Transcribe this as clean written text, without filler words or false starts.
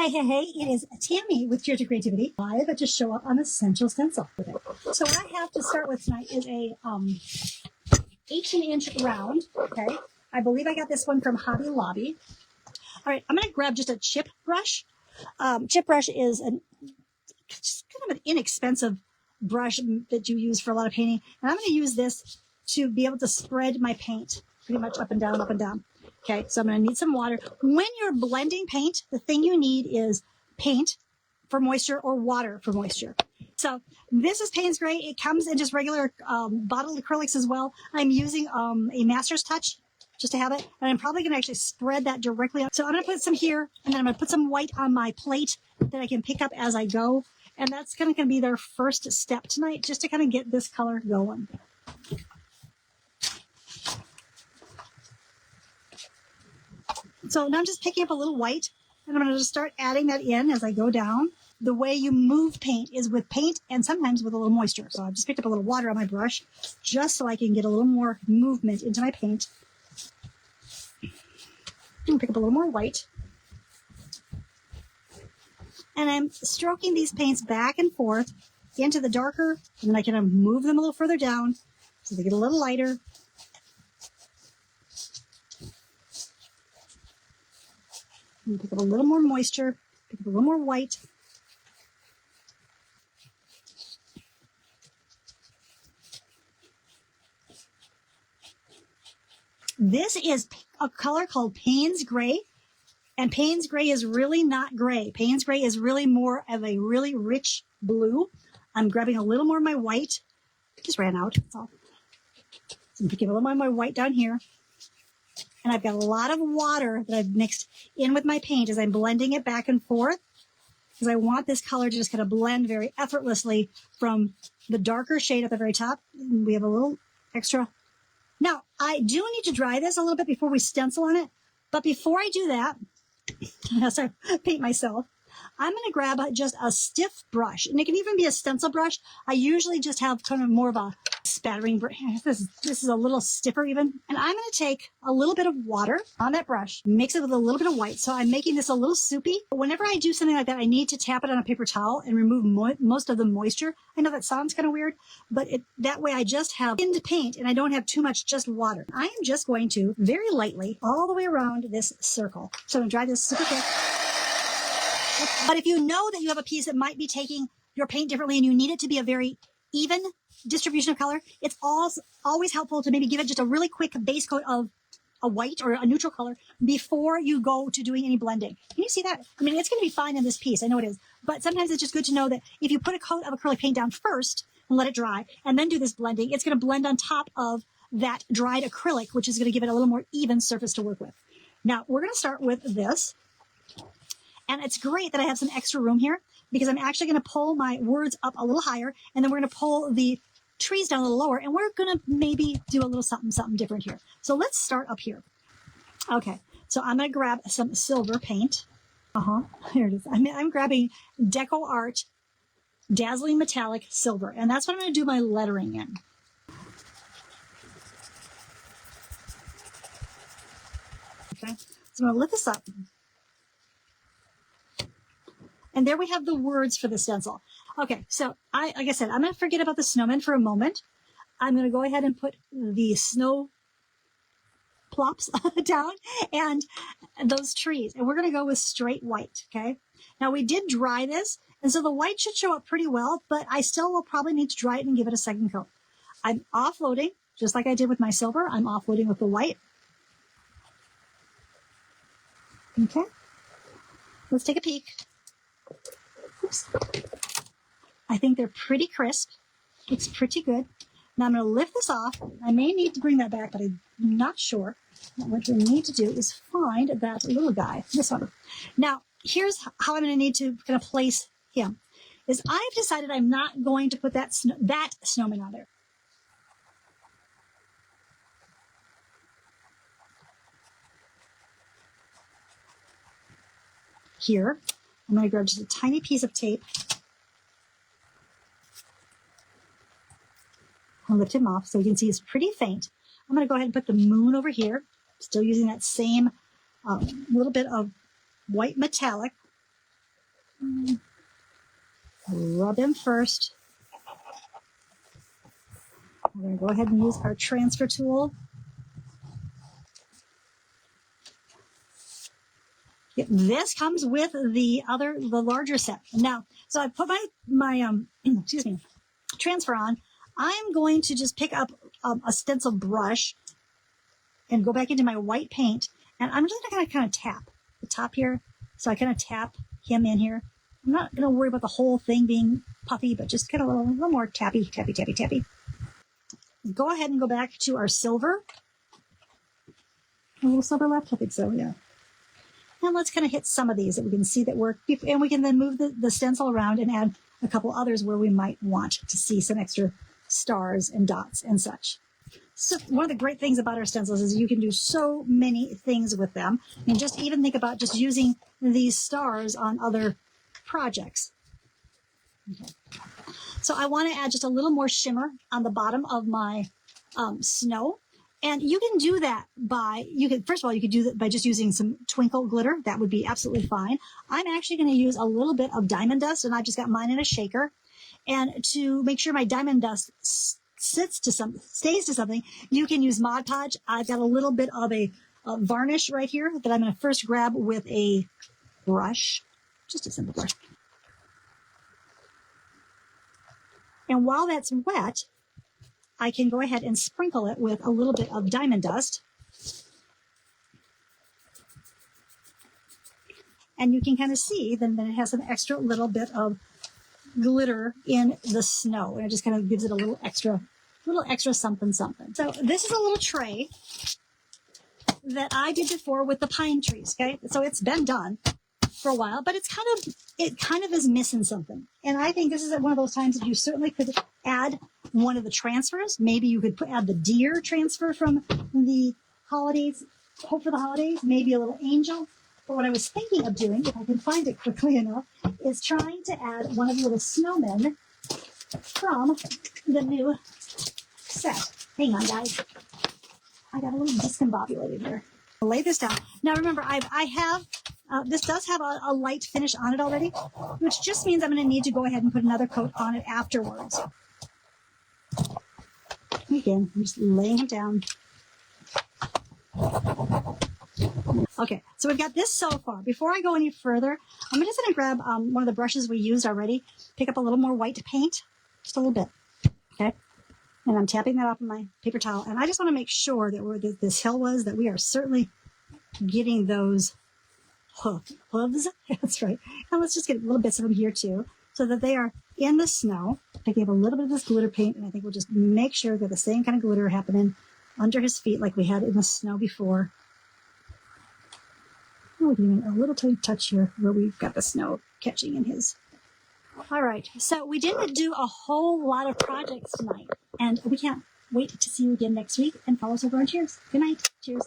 Hey, hey, hey, it is Tammy with Cheer to Creativity, live to show up on Essential Stencil with it. So what I have to start with tonight is a 18-inch round, okay? I believe I got this one from Hobby Lobby. All right, I'm going to grab just a chip brush. Chip brush is just kind of an inexpensive brush that you use for a lot of painting. And I'm going to use this to be able to spread my paint pretty much up and down, up and down. Okay, so I'm going to need some water. When you're blending paint, the thing you need is paint for moisture or water for moisture. So this is Payne's Gray. It comes in just regular bottled acrylics as well. I'm using a Master's Touch just to have it. And I'm probably going to actually spread that directly out. So I'm going to put some here, and then I'm going to put some white on my plate that I can pick up as I go. And that's going to be their first step tonight, just to kind of get this color going. So now I'm just picking up a little white, and I'm going to just start adding that in as I go down. The way you move paint is with paint and sometimes with a little moisture. So I've just picked up a little water on my brush just so I can get a little more movement into my paint. And pick up a little more white. And I'm stroking these paints back and forth into the darker, and then I can move them a little further down so they get a little lighter. And pick up a little more moisture, pick up a little more white. This is a color called Payne's Gray, and Payne's Gray is really not gray. Payne's Gray is really more of a really rich blue. I'm grabbing a little more of my white. Just ran out. So I'm picking a little more of my white down here. And I've got a lot of water that I've mixed in with my paint as I'm blending it back and forth, because I want this color to just kind of blend very effortlessly from the darker shade at the very top. And we have a little extra. Now, I do need to dry this a little bit before we stencil on it. But before I do that, as I paint myself, I'm going to grab just a stiff brush. And it can even be a stencil brush. I usually just have kind of more of a spattering brush. This is a little stiffer even. And I'm going to take a little bit of water on that brush, mix it with a little bit of white. So I'm making this a little soupy. But whenever I do something like that, I need to tap it on a paper towel and remove most of the moisture. I know that sounds kind of weird, but that way I just have thinned paint and I don't have too much just water. I am just going to very lightly all the way around this circle. So I'm going to dry this super quick. But if you know that you have a piece that might be taking your paint differently and you need it to be a very even distribution of color, it's always helpful to maybe give it just a really quick base coat of a white or a neutral color before you go to doing any blending. Can you see that? I mean, it's going to be fine in this piece. I know it is. But sometimes it's just good to know that if you put a coat of acrylic paint down first and let it dry and then do this blending, it's going to blend on top of that dried acrylic, which is going to give it a little more even surface to work with. Now, we're going to start with this. And it's great that I have some extra room here, because I'm actually going to pull my words up a little higher, and then we're going to pull the trees down a little lower, and we're going to maybe do a little something different here. So let's start up here. Okay, so I'm going to grab some silver paint. Here it is. I'm grabbing Deco Art Dazzling Metallic Silver, and that's what I'm going to do my lettering in. Okay, so I'm going to lift this up. And there we have the words for the stencil. Okay, so like I said, I'm going to forget about the snowman for a moment. I'm going to go ahead and put the snow plops down and those trees. And we're going to go with straight white, okay? Now, we did dry this, and so the white should show up pretty well, but I still will probably need to dry it and give it a second coat. I'm offloading, just like I did with my silver. I'm offloading with the white. Okay, let's take a peek. Oops. I think they're pretty crisp. It's pretty good. Now I'm going to lift this off. I may need to bring that back, but I'm not sure. What we need to do is find that little guy, this one. Now, here's how I'm going to need to kind of place him. Is I've decided I'm not going to put that snowman on there. Here, I'm going to grab just a tiny piece of tape. I'll lift him off so you can see it's pretty faint. I'm going to go ahead and put the moon over here, still using that same little bit of white metallic. Rub him first. We're going to go ahead and use our transfer tool. This comes with the larger set. Now, so I put my excuse me, transfer on. I'm going to just pick up a stencil brush and go back into my white paint. And I'm just going to kind of tap the top here. So I kind of tap him in here. I'm not going to worry about the whole thing being puffy, but just kind of a little more tappy, tappy, tappy, tappy. Go ahead and go back to our silver. A little silver left? I think so, yeah. And let's kind of hit some of these that we can see that work. And we can then move the stencil around and add a couple others where we might want to see some extra stars and dots and such. So one of the great things about our stencils is you can do so many things with them. And just even think about just using these stars on other projects. Okay. So I want to add just a little more shimmer on the bottom of my snow. And you can do that first of all, you could do that by just using some twinkle glitter. That would be absolutely fine. I'm actually going to use a little bit of diamond dust, and I just got mine in a shaker. And to make sure my diamond dust stays to something, you can use Mod Podge. I've got a little bit of a varnish right here that I'm going to first grab with a brush, just a simple brush. And while that's wet, I can go ahead and sprinkle it with a little bit of diamond dust. And you can kind of see then it has an extra little bit of glitter in the snow. And it just kind of gives it a little extra something, something. So this is a little tray that I did before with the pine trees, okay? So it's been done for a while, but it kind of is missing something. And I think this is one of those times that you certainly could add one of the transfers. Maybe you could add the deer transfer from the holidays, Hope for the Holidays, maybe a little angel. But what I was thinking of doing, if I can find it quickly enough, is trying to add one of the little snowmen from the new set. Hang on, guys. I got a little discombobulated here. I'll lay this down. Now remember, I have this does have a light finish on it already, which just means I'm going to need to go ahead and put another coat on it afterwards. Again, I'm just laying it down. Okay, so we've got this so far. Before I go any further, I'm just going to grab one of the brushes we used already, pick up a little more white paint, just a little bit, okay? And I'm tapping that off of my paper towel. And I just want to make sure that where this hill was, that we are certainly getting those hooves. That's right. And let's just get little bits of them here too, so that they are in the snow. Picking up a little bit of this glitter paint, and I think we'll just make sure that the same kind of glitter happening under his feet like we had in the snow before. Oh, even a little tiny touch here where we've got the snow catching in his. All right, so we didn't do a whole lot of projects tonight, and we can't wait to see you again next week, and follow us over on Cheers. Good night. Cheers.